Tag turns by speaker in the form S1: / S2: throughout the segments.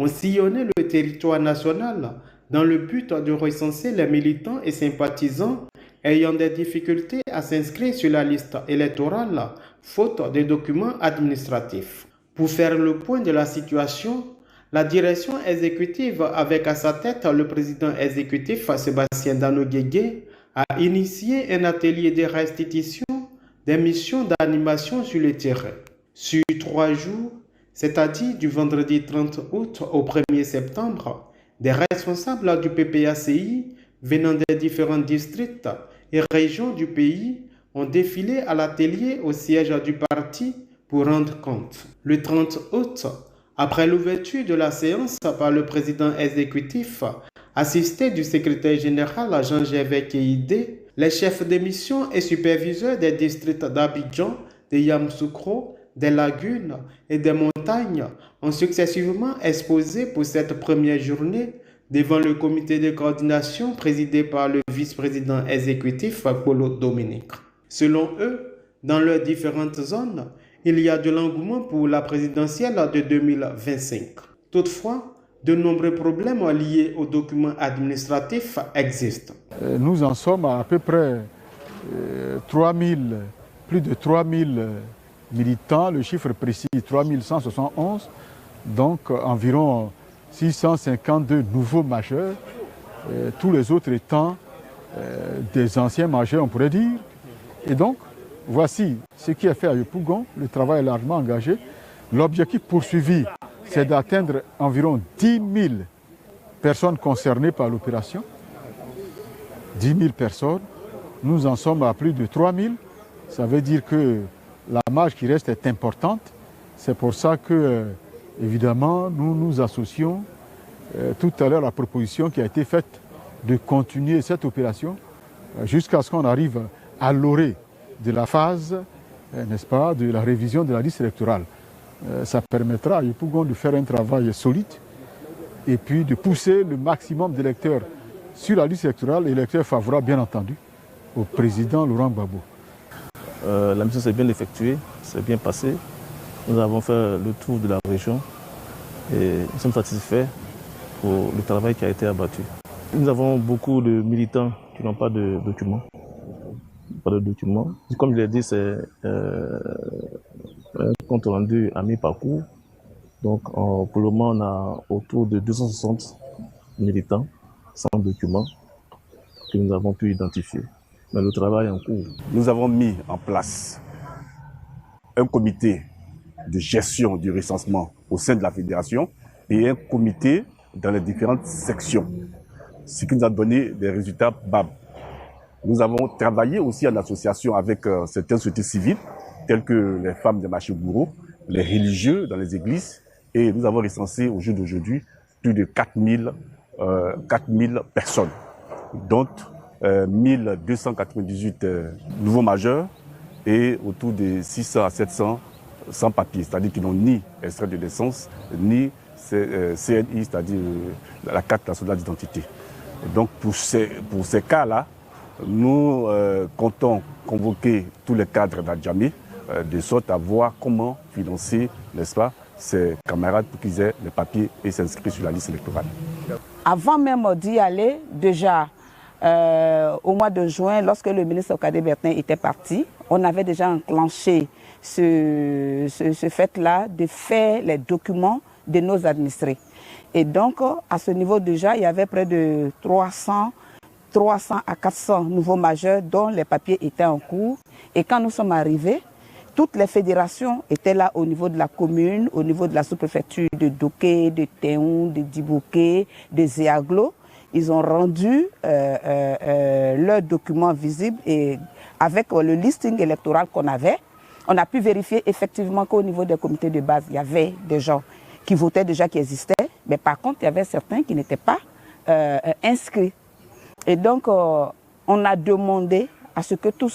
S1: ont sillonné le territoire national dans le but de recenser les militants et sympathisants ayant des difficultés à s'inscrire sur la liste électorale faute de documents administratifs. Pour faire le point de la situation, la direction exécutive, avec à sa tête le président exécutif Sébastien Dano Guégué, a initié un atelier de restitution des missions d'animation sur le terrain. Sur 3 jours, c'est-à-dire du vendredi 30 août au 1er septembre, des responsables du PPACI venant des différents districts et régions du pays ont défilé à l'atelier au siège du parti pour rendre compte. Le 30 août, après l'ouverture de la séance par le président exécutif, assisté du secrétaire général Jean-Gervais Keïdé, les chefs de mission et superviseurs des districts d'Abidjan, de Yamoussoukro, des lagunes et des montagnes ont successivement exposé pour cette première journée devant le comité de coordination présidé par le vice-président exécutif Polo Dominique. Selon eux, dans leurs différentes zones, il y a de l'engouement pour la présidentielle de 2025. Toutefois, de nombreux problèmes liés aux documents administratifs existent.
S2: Nous en sommes à peu près plus de 3000 militants, le chiffre précis 3171, donc environ 652 nouveaux majeurs, tous les autres étant des anciens majeurs, on pourrait dire. Et donc, voici ce qui est fait à Yopougon, le travail est largement engagé. L'objectif poursuivi, c'est d'atteindre environ 10 000 personnes concernées par l'opération. 10 000 personnes, nous en sommes à plus de 3 000. Ça veut dire que la marge qui reste est importante. C'est pour ça que, évidemment, nous nous associons tout à l'heure à la proposition qui a été faite de continuer cette opération jusqu'à ce qu'on arrive à l'orée de la phase, n'est-ce pas, de la révision de la liste électorale. Ça permettra à Yopougon de faire un travail solide et puis de pousser le maximum d'électeurs sur la liste électorale, électeurs favorables bien entendu au président Laurent Gbagbo.
S3: La mission s'est bien effectuée, s'est bien passée. Nous avons fait le tour de la région et nous sommes satisfaits pour le travail qui a été abattu. Nous avons beaucoup de militants qui n'ont pas de documents. Comme je l'ai dit, c'est un compte rendu à mi-parcours. Donc pour le moment, on a autour de 260 militants sans documents que nous avons pu identifier. Mais le travail est en cours.
S4: Nous avons mis en place un comité de gestion du recensement au sein de la fédération et un comité dans les différentes sections, ce qui nous a donné des résultats BAB. Nous avons travaillé aussi en association avec certaines sociétés civiles, telles que les femmes des marchés bourreaux, les religieux dans les églises, et nous avons recensé au jour d'aujourd'hui plus de 4000 personnes, dont 1298 nouveaux majeurs et autour de 600 à 700 sans papier, c'est-à-dire qui n'ont ni extrait de naissance, ni CNI, c'est-à-dire la carte nationale d'identité. Donc pour ces cas-là, nous comptons convoquer tous les cadres d'Adjamé de sorte à voir comment financer, n'est-ce pas, ces camarades pour qu'ils aient les papiers et s'inscrivent sur la liste électorale.
S5: Avant même d'y aller, déjà au mois de juin, lorsque le ministre Okadé Bertin était parti, on avait déjà enclenché ce fait-là de faire les documents de nos administrés. Et donc, à ce niveau déjà, il y avait près de 300 à 400 nouveaux majeurs dont les papiers étaient en cours. Et quand nous sommes arrivés, toutes les fédérations étaient là au niveau de la commune, au niveau de la sous-préfecture de Doké, de Théon, de Dibouké, de Zéaglo. Ils ont rendu leurs documents visibles et avec le listing électoral qu'on avait, on a pu vérifier effectivement qu'au niveau des comités de base, il y avait des gens qui votaient déjà, qui existaient, mais par contre, il y avait certains qui n'étaient pas inscrits. Et donc, on a demandé à ce que tout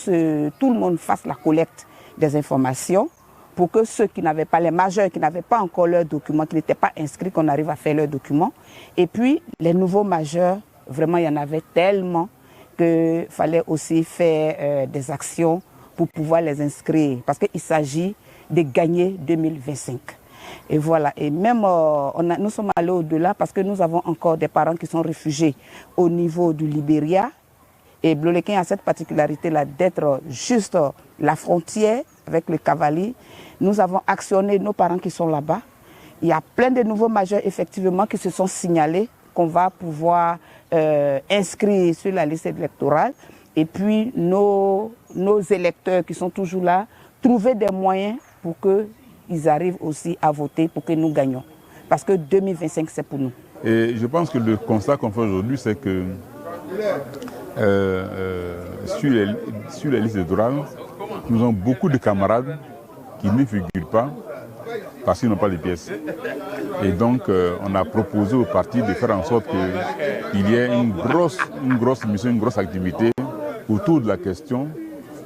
S5: le monde fasse la collecte des informations pour que ceux qui n'avaient pas, les majeurs qui n'avaient pas encore leurs documents, qui n'étaient pas inscrits, qu'on arrive à faire leurs documents. Et puis, les nouveaux majeurs, vraiment, il y en avait tellement qu'il fallait aussi faire des actions pour pouvoir les inscrire. Parce qu'il s'agit de gagner 2025. Et voilà, et même nous sommes allés au-delà parce que nous avons encore des parents qui sont réfugiés au niveau du Libéria. Et Bloléquin a cette particularité-là d'être juste la frontière avec le Cavali. Nous avons actionné nos parents qui sont là-bas. Il y a plein de nouveaux majeurs effectivement qui se sont signalés qu'on va pouvoir inscrire sur la liste électorale. Et puis nos électeurs qui sont toujours là, trouver des moyens pour qu'ils arrivent aussi à voter pour que nous gagnions. Parce que 2025, c'est pour nous.
S2: Et je pense que le constat qu'on fait aujourd'hui, c'est que sur les listes électorales, nous avons beaucoup de camarades qui ne figurent pas parce qu'ils n'ont pas les pièces. Et donc, on a proposé au parti de faire en sorte qu'il y ait une grosse mission, une grosse activité autour de la question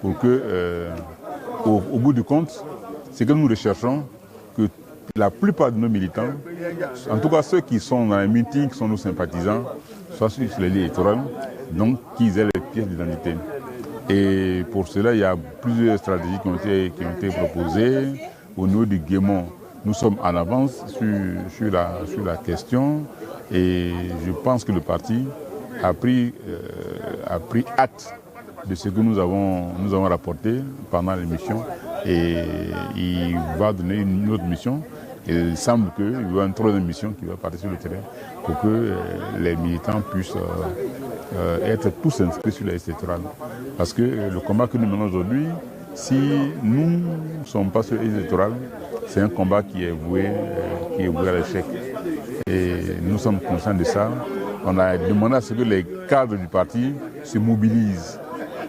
S2: pour que, au bout du compte, c'est que nous recherchons que la plupart de nos militants, en tout cas ceux qui sont dans les meetings, qui sont nos sympathisants, soient sur les listes électorales, donc qu'ils aient les pièces d'identité. Et pour cela, il y a plusieurs stratégies qui ont été proposées. Au niveau du Guémont, nous sommes en avance sur la question et je pense que le parti a pris acte de ce que nous avons rapporté pendant l'émission et il va donner une autre mission. Et il semble qu'il y a une troisième mission qui va partir sur le terrain pour que les militants puissent être tous inscrits sur la liste électorale. Parce que le combat que nous menons aujourd'hui, si nous ne sommes pas sur la liste électorale, c'est un combat qui est voué à l'échec. Et nous sommes conscients de ça. On a demandé à ce que les cadres du parti se mobilisent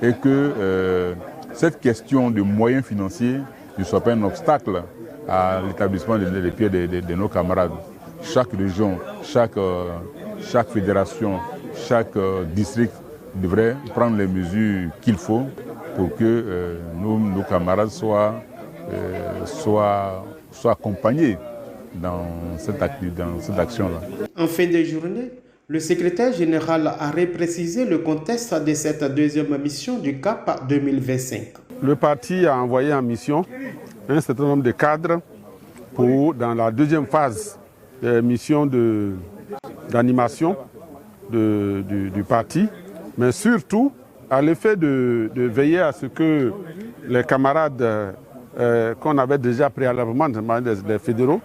S2: et que cette question de moyens financiers ne soit pas un obstacle à l'établissement des pieds de nos camarades. Chaque région, chaque fédération, chaque district devrait prendre les mesures qu'il faut pour que nos camarades soient accompagnés dans cette action-là.
S1: En fin de journée, le secrétaire général a reprécisé le contexte de cette deuxième mission du CAP 2025.
S6: Le parti a envoyé en mission un certain nombre de cadres dans la deuxième phase des missions d'animation du parti, mais surtout à l'effet de veiller à ce que les camarades qu'on avait déjà préalablement, les fédéraux,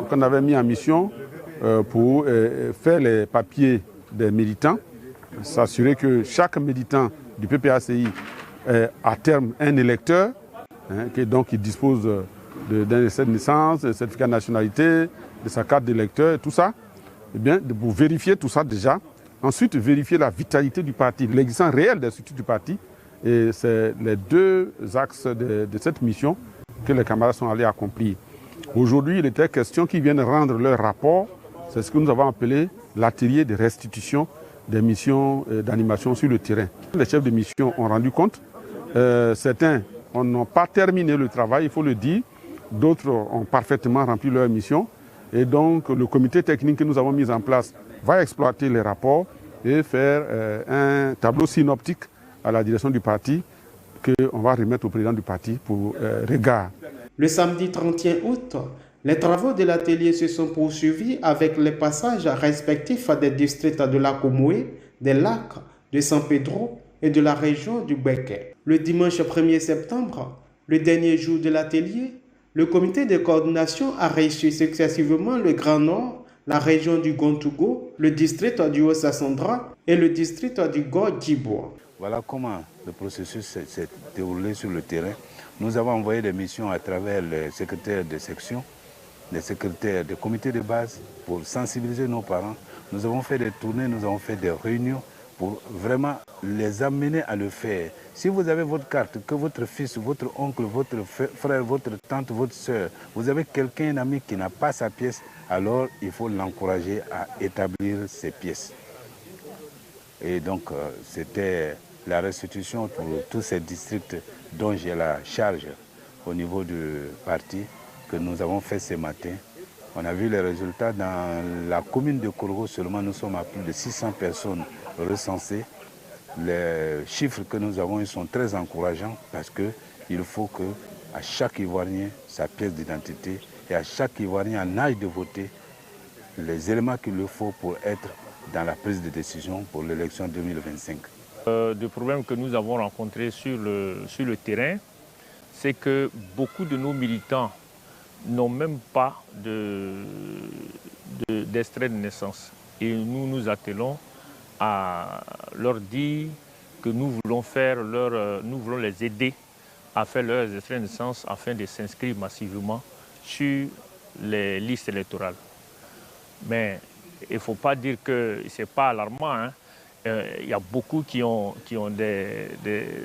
S6: qu'on avait mis en mission pour faire les papiers des militants, s'assurer que chaque militant du PPACI est à terme un électeur, donc il dispose d'un essai de naissance, d'un certificat de nationalité, de sa carte d'électeur, tout ça. Eh bien, pour vérifier tout ça déjà, ensuite vérifier la vitalité du parti, l'existence réelle des structures du parti. Et c'est les deux axes de cette mission que les camarades sont allés accomplir. Aujourd'hui, il était question qu'ils viennent rendre leur rapport. C'est ce que nous avons appelé l'atelier de restitution des missions d'animation sur le terrain. Les chefs de mission ont rendu compte. Certains n'ont pas terminé le travail, il faut le dire. D'autres ont parfaitement rempli leur mission. Et donc, le comité technique que nous avons mis en place va exploiter les rapports et faire un tableau synoptique à la direction du parti qu'on va remettre au président du parti pour regard.
S1: Le samedi 31 août, les travaux de l'atelier se sont poursuivis avec les passages respectifs des districts de la Comoé, des lacs, de San Pedro et de la région du Béquet. Le dimanche 1er septembre, le dernier jour de l'atelier, le comité de coordination a reçu successivement le Grand Nord, la région du Gontougo, le district du Haut-Sassandra et le district du Gord-Djiboua.
S7: Voilà comment le processus s'est déroulé sur le terrain. Nous avons envoyé des missions à travers les secrétaires de section, les secrétaires des comités de base pour sensibiliser nos parents. Nous avons fait des tournées, nous avons fait des réunions pour vraiment les amener à le faire. Si vous avez votre carte, que votre fils, votre oncle, votre frère, votre tante, votre soeur, vous avez quelqu'un, un ami qui n'a pas sa pièce, alors il faut l'encourager à établir ses pièces. Et donc c'était la restitution pour tous ces districts dont j'ai la charge au niveau du parti que nous avons fait ce matin. On a vu les résultats dans la commune de Korogo seulement, nous sommes à plus de 600 personnes recensées. Les chiffres que nous avons ils sont très encourageants parce qu'il faut qu'à chaque Ivoirien sa pièce d'identité et à chaque Ivoirien en âge de voter les éléments qu'il lui faut pour être dans la prise de décision pour l'élection 2025.
S8: Le problème que nous avons rencontré sur le terrain, c'est que beaucoup de nos militants n'ont même pas d'extrait de naissance. Et nous nous attelons à leur dire que nous voulons les aider à faire leurs extraits de naissance afin de s'inscrire massivement sur les listes électorales. Mais il ne faut pas dire que ce n'est pas alarmant, hein. Il y a beaucoup qui ont des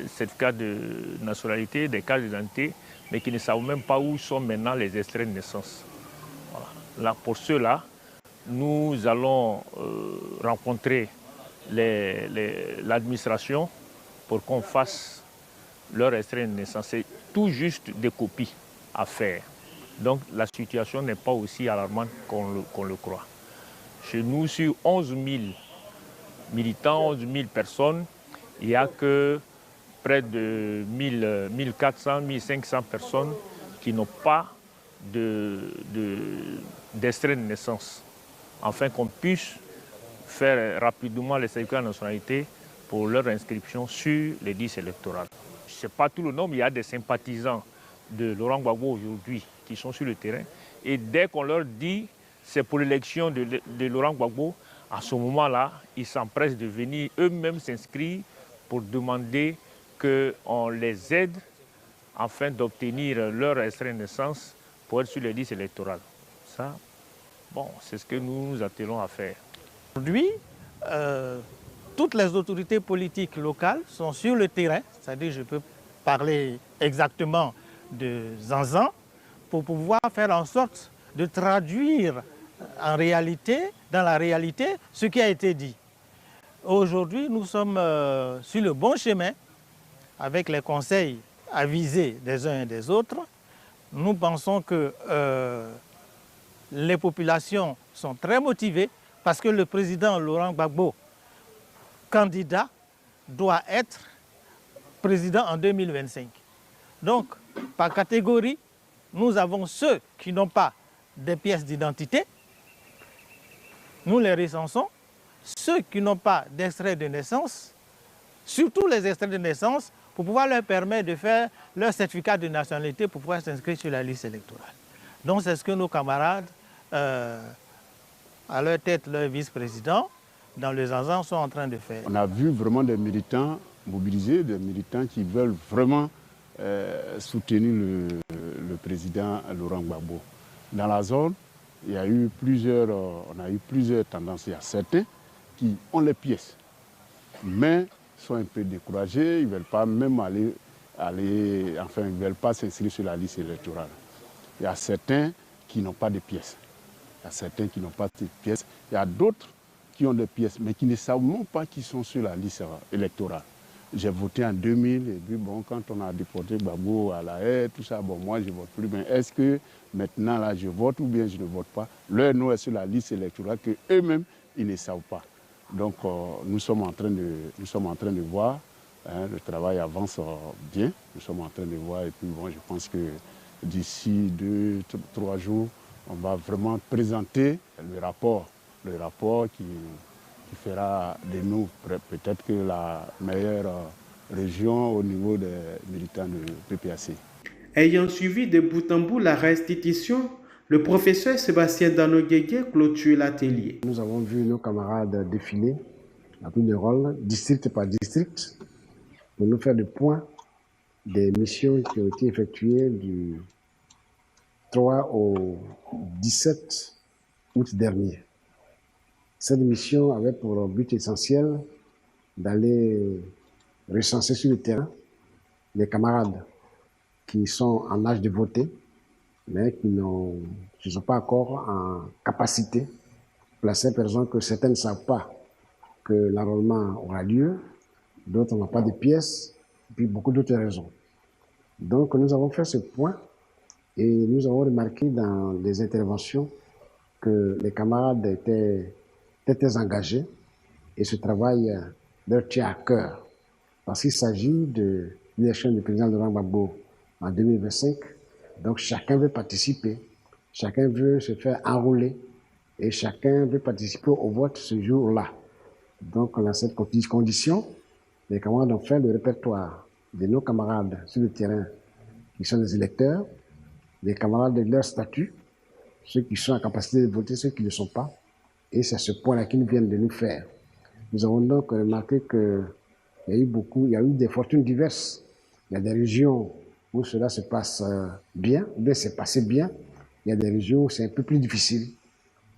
S8: certificats de nationalité, des cartes d'identité, mais qui ne savent même pas où sont maintenant les extraits de naissance. Voilà. Là, pour ceux-là, nous allons rencontrer l'administration pour qu'on fasse leur extrait de naissance. C'est tout juste des copies à faire. Donc la situation n'est pas aussi alarmante qu'on le croit. Chez nous, sur 11 000 militants, 11 000 personnes, il n'y a que près de 1400, 1500 personnes qui n'ont pas d'extrait de naissance, afin qu'on puisse faire rapidement les certificats de nationalité pour leur inscription sur les listes électorales. Je ne sais pas tout le nombre, il y a des sympathisants de Laurent Gbagbo aujourd'hui qui sont sur le terrain. Et dès qu'on leur dit c'est pour l'élection de Laurent Gbagbo, à ce moment-là, ils s'empressent de venir eux-mêmes s'inscrire pour demander qu'on les aide afin d'obtenir leur extrait de naissance pour être sur les listes électorales. Ça, bon, c'est ce que nous nous attelons à faire.
S9: Aujourd'hui, toutes les autorités politiques locales sont sur le terrain, c'est-à-dire je peux parler exactement de Zanzan, pour pouvoir faire en sorte de traduire en réalité, dans la réalité, ce qui a été dit. Aujourd'hui, nous sommes sur le bon chemin avec les conseils avisés des uns et des autres. Nous pensons que les populations sont très motivées parce que le président Laurent Gbagbo, candidat, doit être président en 2025. Donc, par catégorie, nous avons ceux qui n'ont pas de pièces d'identité, nous les recensons. Ceux qui n'ont pas d'extrait de naissance, surtout les extraits de naissance, pour pouvoir leur permettre de faire leur certificat de nationalité pour pouvoir s'inscrire sur la liste électorale. Donc c'est ce que nos camarades, à leur tête, leur vice-président, dans les Zanzan, sont en train de faire.
S6: On a vu vraiment des militants mobilisés, des militants qui veulent vraiment soutenir le président Laurent Gbagbo. Dans la zone, il y a eu on a eu plusieurs tendances. Il y a certains qui ont les pièces, mais sont un peu découragés, ils ne veulent pas même ils ne veulent pas s'inscrire sur la liste électorale. Il y a certains qui n'ont pas de pièces. Il y a certains qui n'ont pas de pièces. Il y a d'autres qui ont des pièces, mais qui ne savent même pas qu'ils sont sur la liste électorale. J'ai voté en 2000, et puis bon, quand on a déporté Gbagbo à la haie, tout ça, bon, moi je ne vote plus. Mais est-ce que maintenant là je vote ou bien je ne vote pas? Leur nom est sur la liste électorale qu'eux-mêmes, ils ne savent pas. Donc nous sommes en train de voir, hein, le travail avance bien, nous sommes en train de voir et puis bon, je pense que d'ici 2-3 jours, on va vraiment présenter le rapport qui fera de nous peut-être que la meilleure région au niveau des militants de PPAC.
S1: Ayant suivi de bout en bout la restitution, le professeur Sébastien Danoguégué clôture l'atelier.
S10: Nous avons vu nos camarades défiler à tous les rôles, district par district, pour nous faire le point des missions qui ont été effectuées du 3 au 17 août dernier. Cette mission avait pour but essentiel d'aller recenser sur le terrain les camarades qui sont en âge de voter, mais qui ne sont pas encore en capacité de placer, par exemple, que certains ne savent pas que l'enrôlement aura lieu, d'autres n'ont pas de pièces, et puis beaucoup d'autres raisons. Donc nous avons fait ce point et nous avons remarqué dans les interventions que les camarades étaient très engagés et ce travail leur tient à cœur parce qu'il s'agit de l'élection du président Laurent Gbagbo en 2025. Donc chacun veut participer, chacun veut se faire enrôler et chacun veut participer au vote ce jour-là. Donc, dans cette condition, les camarades ont fait le répertoire de nos camarades sur le terrain qui sont des électeurs, les camarades de leur statut, ceux qui sont en capacité de voter, ceux qui ne le sont pas. Et c'est ce point-là qu'ils viennent de nous faire. Nous avons donc remarqué qu'il y a eu des fortunes diverses. Il y a des régions où cela se passe bien, ou bien c'est passé bien. Il y a des régions où c'est un peu plus difficile.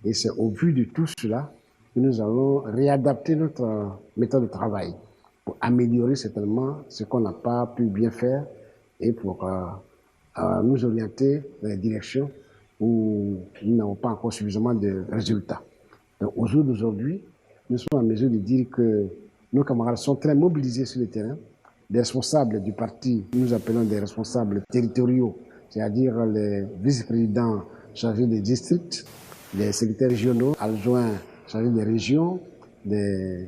S10: Et c'est au vu de tout cela que nous allons réadapter notre méthode de travail pour améliorer certainement ce qu'on n'a pas pu bien faire et pour nous orienter dans les directions où nous n'avons pas encore suffisamment de résultats. Donc, au jour d'aujourd'hui, nous sommes en mesure de dire que nos camarades sont très mobilisés sur le terrain. Les responsables du parti, nous appelons des responsables territoriaux, c'est-à-dire les vice-présidents chargés des districts, les secrétaires régionaux, adjoints chargés des régions, les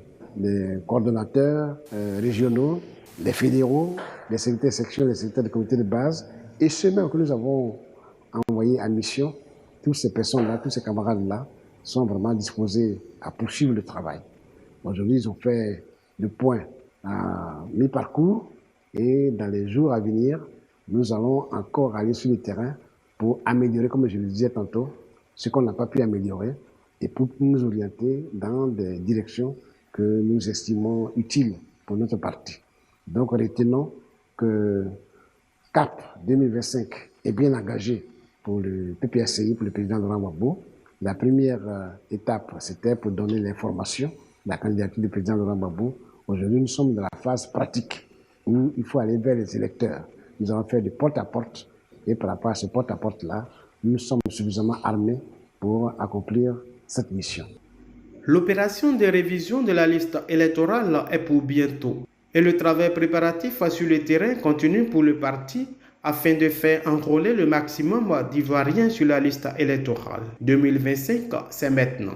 S10: coordonnateurs régionaux, les fédéraux, les secrétaires sections, les secrétaires de comité de base, et ceux-mêmes que nous avons envoyés en mission, toutes ces personnes-là, tous ces camarades-là, sont vraiment disposés à poursuivre le travail. Aujourd'hui, ils ont fait le point à mi-parcours et dans les jours à venir, nous allons encore aller sur le terrain pour améliorer, comme je le disais tantôt, ce qu'on n'a pas pu améliorer et pour nous orienter dans des directions que nous estimons utiles pour notre parti. Donc, retenons que CAP 2025 est bien engagé pour le PPACI, pour le président Laurent Gbagbo. La première étape, c'était pour donner l'information de la candidature du président Laurent Gbagbo. Aujourd'hui, nous sommes dans la phase pratique où il faut aller vers les électeurs. Nous allons faire du porte-à-porte et par rapport à ce porte-à-porte-là, nous sommes suffisamment armés pour accomplir cette mission.
S1: L'opération de révision de la liste électorale est pour bientôt et le travail préparatif sur le terrain continue pour le parti afin de faire enrôler le maximum d'Ivoiriens sur la liste électorale. 2025, c'est maintenant.